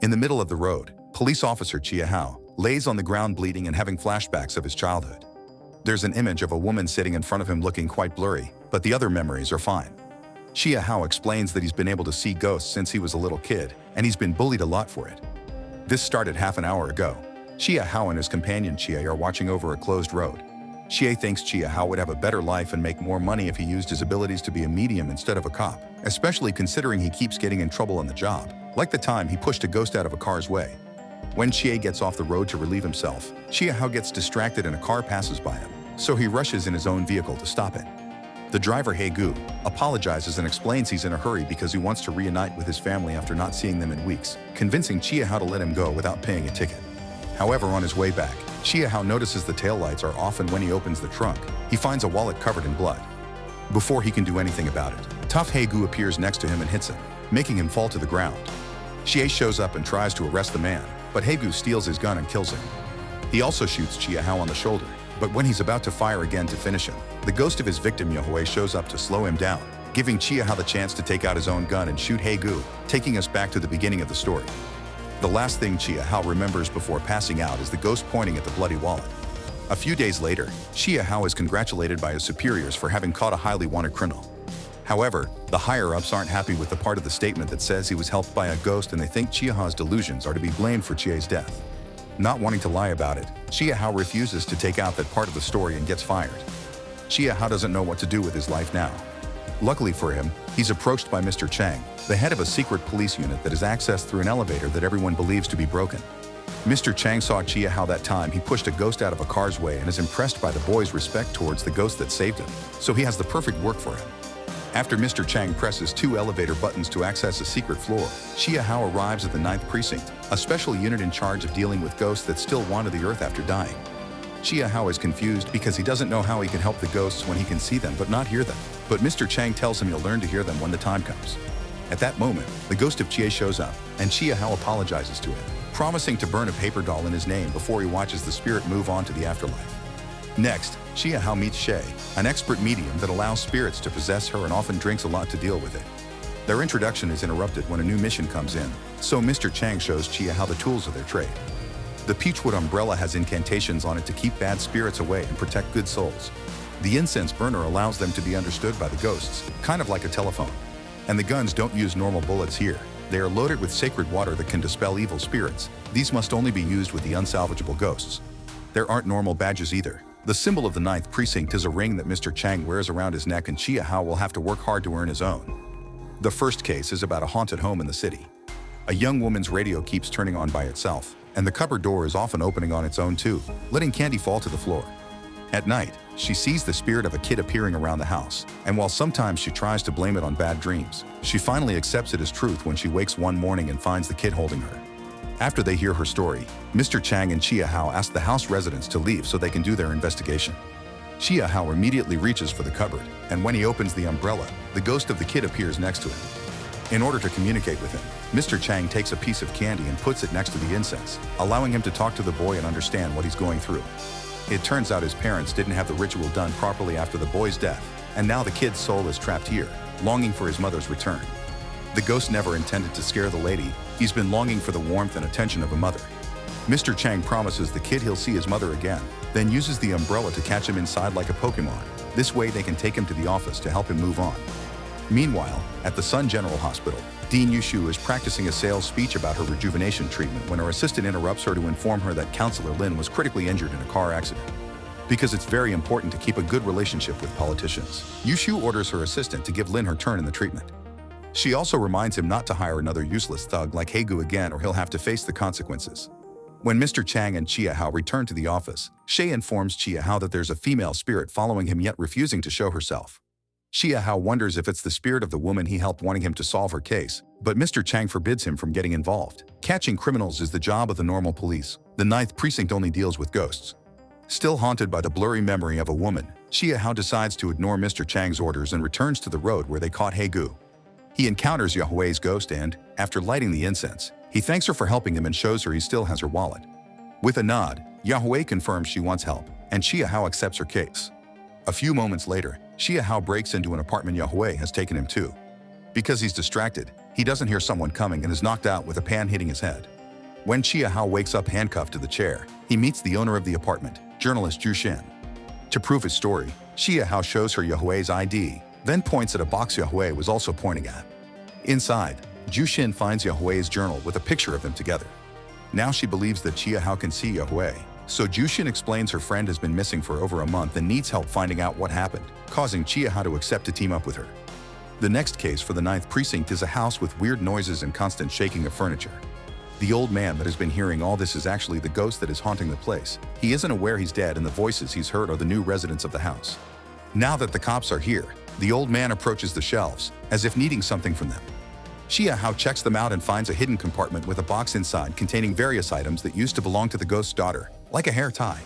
In the middle of the road, police officer Chia Hao lays on the ground bleeding and having flashbacks of his childhood. There's an image of a woman sitting in front of him looking quite blurry, but the other memories are fine. Chia Hao explains that he's been able to see ghosts since he was a little kid, and he's been bullied a lot for it. This started half an hour ago. Chia Hao and his companion Chia are watching over a closed road. Chia thinks Chia Hao would have a better life and make more money if he used his abilities to be a medium instead of a cop, especially considering he keeps getting in trouble on the job, like the time he pushed a ghost out of a car's way. When Chia gets off the road to relieve himself, Chia Hao gets distracted and a car passes by him, so he rushes in his own vehicle to stop it. The driver Haegu apologizes and explains he's in a hurry because he wants to reunite with his family after not seeing them in weeks, convincing Chia Hao to let him go without paying a ticket. However, on his way back, Chia Hao notices the taillights are off, and when he opens the trunk, he finds a wallet covered in blood. Before he can do anything about it, tough Haegu appears next to him and hits him, making him fall to the ground. Chia shows up and tries to arrest the man, but Haegu steals his gun and kills him. He also shoots Chia Hao on the shoulder, but when he's about to fire again to finish him, the ghost of his victim Yahui shows up to slow him down, giving Chia Hao the chance to take out his own gun and shoot Haegu, taking us back to the beginning of the story. The last thing Chia Hao remembers before passing out is the ghost pointing at the bloody wallet. A few days later, Chia Hao is congratulated by his superiors for having caught a highly wanted criminal. However, the higher-ups aren't happy with the part of the statement that says he was helped by a ghost, and they think Chia Hao's delusions are to be blamed for Chia's death. Not wanting to lie about it, Chia Hao refuses to take out that part of the story and gets fired. Chia Hao doesn't know what to do with his life now. Luckily for him, he's approached by Mr. Chang, the head of a secret police unit that is accessed through an elevator that everyone believes to be broken. Mr. Chang saw Chia Hao that time he pushed a ghost out of a car's way and is impressed by the boy's respect towards the ghost that saved him, so he has the perfect work for him. After Mr. Chang presses 2 elevator buttons to access a secret floor, Chia Hao arrives at the 9th Precinct, a special unit in charge of dealing with ghosts that still wander the earth after dying. Chia Hao is confused because he doesn't know how he can help the ghosts when he can see them but not hear them. But Mr. Chang tells him he'll learn to hear them when the time comes. At that moment, the ghost of Chia shows up, and Chia Hao apologizes to him, promising to burn a paper doll in his name before he watches the spirit move on to the afterlife. Next, Chia Hao meets Shay, an expert medium that allows spirits to possess her and often drinks a lot to deal with it. Their introduction is interrupted when a new mission comes in, so Mr. Chang shows Chia Hao the tools of their trade. The peachwood umbrella has incantations on it to keep bad spirits away and protect good souls. The incense burner allows them to be understood by the ghosts, kind of like a telephone. And the guns don't use normal bullets here. They are loaded with sacred water that can dispel evil spirits. These must only be used with the unsalvageable ghosts. There aren't normal badges either. The symbol of the 9th Precinct is a ring that Mr. Chang wears around his neck, and Chia Hao will have to work hard to earn his own. The first case is about a haunted home in the city. A young woman's radio keeps turning on by itself, and the cupboard door is often opening on its own too, letting candy fall to the floor. At night, she sees the spirit of a kid appearing around the house, and while sometimes she tries to blame it on bad dreams, she finally accepts it as truth when she wakes one morning and finds the kid holding her. After they hear her story, Mr. Chang and Chia Hao ask the house residents to leave so they can do their investigation. Chia Hao immediately reaches for the cupboard, and when he opens the umbrella, the ghost of the kid appears next to him. In order to communicate with him, Mr. Chang takes a piece of candy and puts it next to the incense, allowing him to talk to the boy and understand what he's going through. It turns out his parents didn't have the ritual done properly after the boy's death, and now the kid's soul is trapped here, longing for his mother's return. The ghost never intended to scare the lady. He's been longing for the warmth and attention of a mother. Mr. Chang promises the kid he'll see his mother again, then uses the umbrella to catch him inside like a Pokemon. This way they can take him to the office to help him move on. Meanwhile, at the Sun General Hospital, Dean Yushu is practicing a sales speech about her rejuvenation treatment when her assistant interrupts her to inform her that Counselor Lin was critically injured in a car accident. Because it's very important to keep a good relationship with politicians, Yushu orders her assistant to give Lin her turn in the treatment. She also reminds him not to hire another useless thug like Haegu again, or he'll have to face the consequences. When Mr. Chang and Chia Hao return to the office, Shay informs Chia Hao that there's a female spirit following him yet refusing to show herself. Chia Hao wonders if it's the spirit of the woman he helped, wanting him to solve her case, but Mr. Chang forbids him from getting involved. Catching criminals is the job of the normal police. The 9th Precinct only deals with ghosts. Still haunted by the blurry memory of a woman, Chia Hao decides to ignore Mr. Chang's orders and returns to the road where they caught Haegu. He encounters Yahui's ghost and, after lighting the incense, he thanks her for helping him and shows her he still has her wallet. With a nod, Yahui confirms she wants help, and Chia Hao accepts her case. A few moments later, Chia Hao breaks into an apartment Yahui has taken him to. Because he's distracted, He doesn't hear someone coming and is knocked out with a pan hitting his head. When Chia Hao wakes up handcuffed to the chair, he meets the owner of the apartment, journalist Zhu Xin. To prove his story, Chia Hao shows her Yahui's ID, then points at a box Yahui was also pointing at. Inside, Zhu Xin finds Yahui's journal with a picture of them together. Now she believes that Chia Hao can see Yahui, so Zhu Xin explains her friend has been missing for over a month and needs help finding out what happened, causing Chia Hao to accept to team up with her. The next case for the 9th precinct is a house with weird noises and constant shaking of furniture. The old man that has been hearing all this is actually the ghost that is haunting the place. He isn't aware he's dead and the voices he's heard are the new residents of the house. Now that the cops are here, the old man approaches the shelves, as if needing something from them. Chia Hao checks them out and finds a hidden compartment with a box inside containing various items that used to belong to the ghost's daughter, like a hair tie.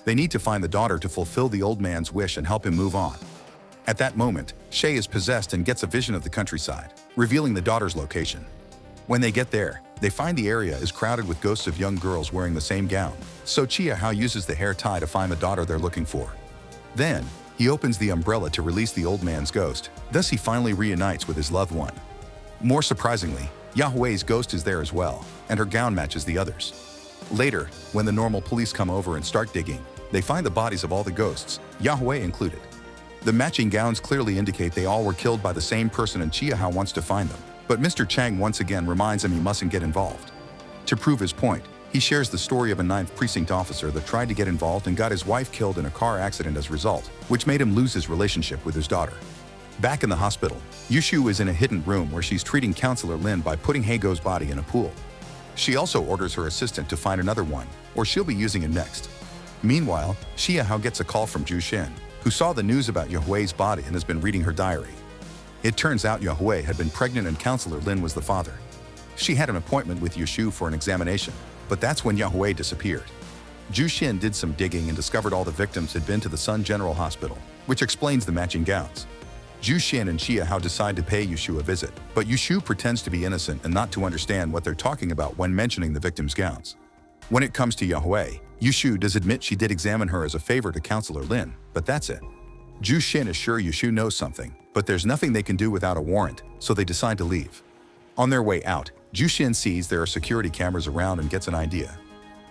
They need to find the daughter to fulfill the old man's wish and help him move on. At that moment, Shay is possessed and gets a vision of the countryside, revealing the daughter's location. When they get there, they find the area is crowded with ghosts of young girls wearing the same gown, so Chia Hao uses the hair tie to find the daughter they're looking for. Then, he opens the umbrella to release the old man's ghost, thus he finally reunites with his loved one. More surprisingly, Yahui's ghost is there as well, and her gown matches the others. Later, when the normal police come over and start digging, they find the bodies of all the ghosts, Yahui included. The matching gowns clearly indicate they all were killed by the same person and Chia Hao wants to find them, but Mr. Chang once again reminds him he mustn't get involved. To prove his point, he shares the story of a 9th precinct officer that tried to get involved and got his wife killed in a car accident as a result, which made him lose his relationship with his daughter. Back in the hospital, Yushu is in a hidden room where she's treating Counselor Lin by putting Haegu's body in a pool. She also orders her assistant to find another one, or she'll be using him next. Meanwhile, Chia Hao gets a call from Zhu Xin, who saw the news about Yahui's body and has been reading her diary. It turns out Yahui had been pregnant and Counselor Lin was the father. She had an appointment with Yushu for an examination, but that's when Yahui disappeared. Zhu Xin did some digging and discovered all the victims had been to the Sun General Hospital, which explains the matching gowns. Zhu Xin and Chia Hao decide to pay Yushu a visit, but Yushu pretends to be innocent and not to understand what they're talking about when mentioning the victims' gowns. When it comes to Yahui, Yushu does admit she did examine her as a favor to Counselor Lin, but that's it. Zhu Xin is sure Yushu knows something, but there's nothing they can do without a warrant, so they decide to leave. On their way out, Zhu Xin sees there are security cameras around and gets an idea.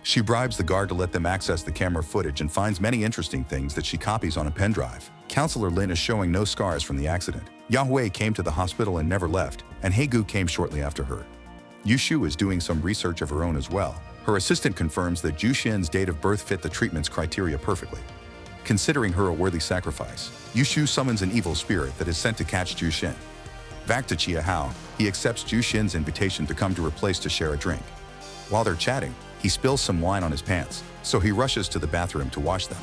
She bribes the guard to let them access the camera footage and finds many interesting things that she copies on a pen drive. Counselor Lin is showing no scars from the accident. Yahui came to the hospital and never left, and Haegu came shortly after her. Yushu is doing some research of her own as well. Her assistant confirms that Zhu Xin's date of birth fit the treatment's criteria perfectly. Considering her a worthy sacrifice, Yushu summons an evil spirit that is sent to catch Zhu Xin. Back to Chia Hao, he accepts Zhu Xin's invitation to come to her place to share a drink. While they're chatting, he spills some wine on his pants, so he rushes to the bathroom to wash them.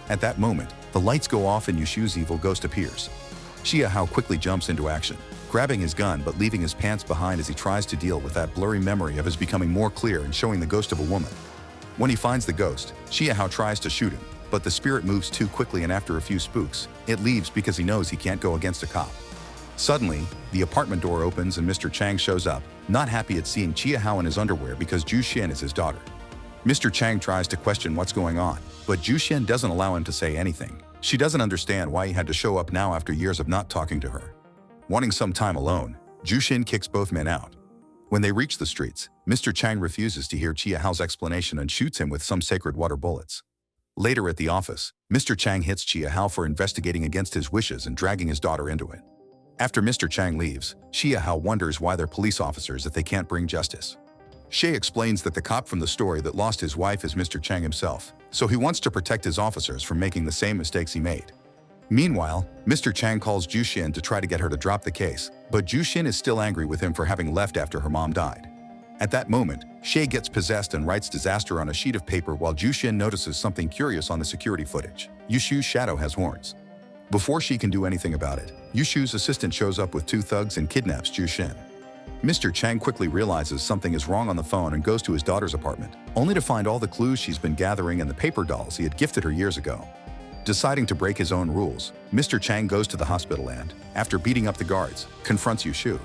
At that moment, the lights go off and Yushu's evil ghost appears. Chia Hao quickly jumps into action, grabbing his gun but leaving his pants behind as he tries to deal with that blurry memory of his becoming more clear and showing the ghost of a woman. When he finds the ghost, Chia Hao tries to shoot him, but the spirit moves too quickly and after a few spooks, it leaves because he knows he can't go against a cop. Suddenly, the apartment door opens and Mr. Chang shows up, not happy at seeing Chia Hao in his underwear because Zhu Xin is his daughter. Mr. Chang tries to question what's going on, but Zhu Xin doesn't allow him to say anything. She doesn't understand why he had to show up now after years of not talking to her. Wanting some time alone, Zhu Xin kicks both men out. When they reach the streets, Mr. Chang refuses to hear Chia Hao's explanation and shoots him with some sacred water bullets. Later at the office, Mr. Chang hits Chia Hao for investigating against his wishes and dragging his daughter into it. After Mr. Chang leaves, Chia Hao wonders why they're police officers if they can't bring justice. Shay explains that the cop from the story that lost his wife is Mr. Chang himself, so he wants to protect his officers from making the same mistakes he made. Meanwhile, Mr. Chang calls Zhu Xin to try to get her to drop the case, but Zhu Xin is still angry with him for having left after her mom died. At that moment, Shay gets possessed and writes disaster on a sheet of paper while Zhu Xin notices something curious on the security footage. Yushu's shadow has horns. Before she can do anything about it, Yushu's assistant shows up with two thugs and kidnaps Zhu Xin. Mr. Chang quickly realizes something is wrong on the phone and goes to his daughter's apartment, only to find all the clues she's been gathering and the paper dolls he had gifted her years ago. Deciding to break his own rules, Mr. Chang goes to the hospital and, after beating up the guards, confronts Yushu.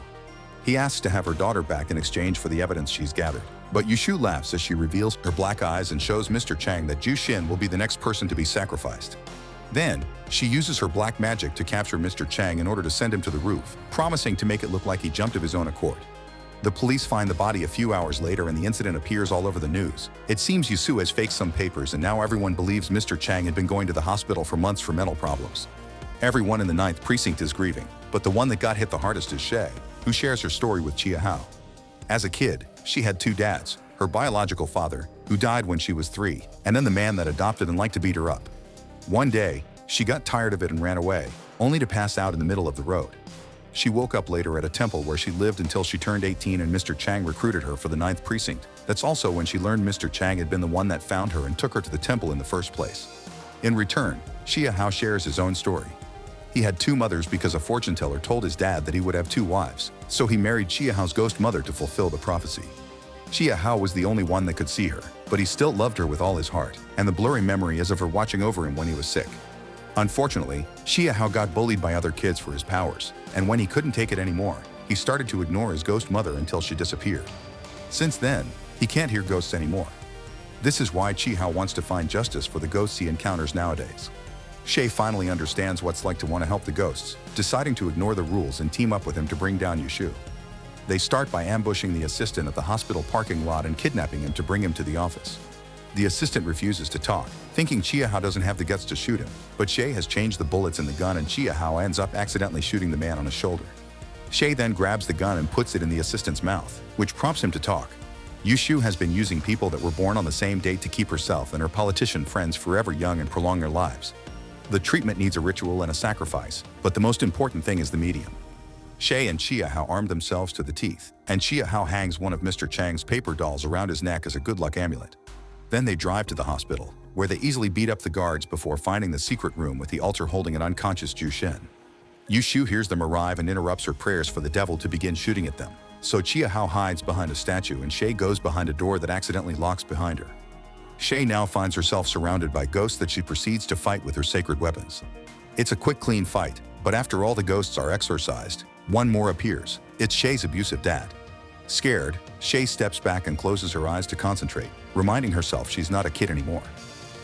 He asks to have her daughter back in exchange for the evidence she's gathered, but Yushu laughs as she reveals her black eyes and shows Mr. Chang that Zhu Xin will be the next person to be sacrificed. Then, she uses her black magic to capture Mr. Chang in order to send him to the roof, promising to make it look like he jumped of his own accord. The police find the body a few hours later and the incident appears all over the news. It seems Yahui has faked some papers and now everyone believes Mr. Chang had been going to the hospital for months for mental problems. Everyone in the 9th precinct is grieving, but the one that got hit the hardest is Shay, who shares her story with Chia Hao. As a kid, she had 2 dads, her biological father, who died when she was 3, and then the man that adopted and liked to beat her up. One day, she got tired of it and ran away, only to pass out in the middle of the road. She woke up later at a temple where she lived until she turned 18 and Mr. Chang recruited her for the 9th precinct. That's also when she learned Mr. Chang had been the one that found her and took her to the temple in the first place. In return, Chia Hao shares his own story. He had 2 mothers because a fortune teller told his dad that he would have 2 wives, so he married Chia Hao's ghost mother to fulfill the prophecy. Chia Hao was the only one that could see her, but he still loved her with all his heart, and the blurry memory is of her watching over him when he was sick. Unfortunately, Chia Hao got bullied by other kids for his powers, and when he couldn't take it anymore, he started to ignore his ghost mother until she disappeared. Since then, he can't hear ghosts anymore. This is why Chia Hao wants to find justice for the ghosts he encounters nowadays. Shay finally understands what's like to want to help the ghosts, deciding to ignore the rules and team up with him to bring down Yahui. They start by ambushing the assistant at the hospital parking lot and kidnapping him to bring him to the office. The assistant refuses to talk, thinking Chia Hao doesn't have the guts to shoot him, but Shay has changed the bullets in the gun and Chia Hao ends up accidentally shooting the man on his shoulder. Shay then grabs the gun and puts it in the assistant's mouth, which prompts him to talk. Yahui has been using people that were born on the same date to keep herself and her politician friends forever young and prolong their lives. The treatment needs a ritual and a sacrifice, but the most important thing is the medium. Shay and Chia Hao arm themselves to the teeth, and Chia Hao hangs one of Mr. Chang's paper dolls around his neck as a good luck amulet. Then they drive to the hospital, where they easily beat up the guards before finding the secret room with the altar holding an unconscious Jushin. Yahui hears them arrive and interrupts her prayers for the devil to begin shooting at them, so Chia Hao hides behind a statue and Shay goes behind a door that accidentally locks behind her. Shay now finds herself surrounded by ghosts that she proceeds to fight with her sacred weapons. It's a quick, clean fight, but after all the ghosts are exorcised, one more appears. It's Shay's abusive dad. Scared, Shay steps back and closes her eyes to concentrate, reminding herself she's not a kid anymore.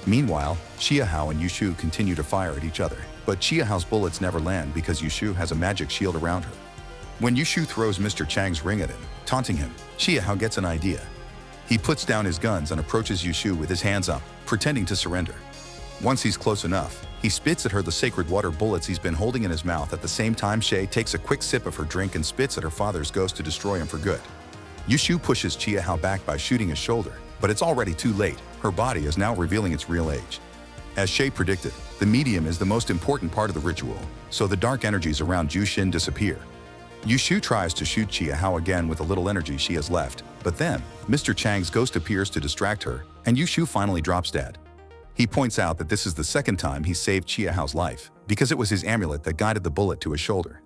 Meanwhile, Chia Hao and Yahui continue to fire at each other, but Chia Hao's bullets never land because Yahui has a magic shield around her. When Yahui throws Mr. Chang's ring at him, taunting him, Chia Hao gets an idea. He puts down his guns and approaches Yahui with his hands up, pretending to surrender. Once he's close enough, he spits at her the sacred water bullets he's been holding in his mouth. At the same time, Shay takes a quick sip of her drink and spits at her father's ghost to destroy him for good. Yahui pushes Chia Hao back by shooting his shoulder, but it's already too late. Her body is now revealing its real age. As Shay predicted, the medium is the most important part of the ritual, so the dark energies around Jushin disappear. Yahui tries to shoot Chia Hao again with the little energy she has left, but then, Mr. Chang's ghost appears to distract her, and Yahui finally drops dead. He points out that this is the second time he saved Chia Hao's life, because it was his amulet that guided the bullet to his shoulder.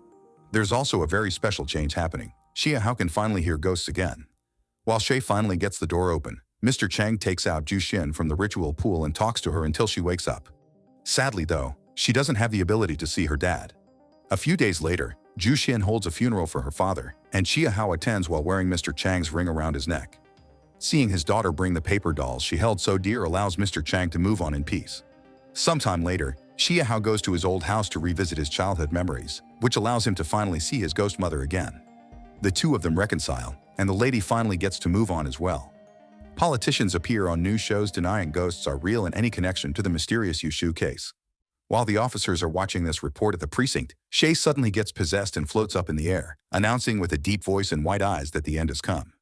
There's also a very special change happening. Chia Hao can finally hear ghosts again. While Shay finally gets the door open, Mr. Chang takes out Jushin from the ritual pool and talks to her until she wakes up. Sadly though, she doesn't have the ability to see her dad. A few days later, Jushin holds a funeral for her father, and Chia Hao attends while wearing Mr. Chang's ring around his neck. Seeing his daughter bring the paper dolls she held so dear allows Mr. Chang to move on in peace. Sometime later, Chia Hao goes to his old house to revisit his childhood memories, which allows him to finally see his ghost mother again. The two of them reconcile, and the lady finally gets to move on as well. Politicians appear on news shows denying ghosts are real and any connection to the mysterious Yahui case. While the officers are watching this report at the precinct, Shay suddenly gets possessed and floats up in the air, announcing with a deep voice and white eyes that the end has come.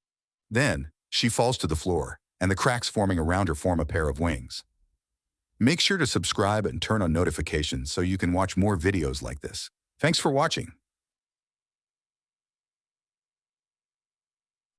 Then, she falls to the floor, and the cracks forming around her form a pair of wings. Make sure to subscribe and turn on notifications so you can watch more videos like this. Thanks for watching.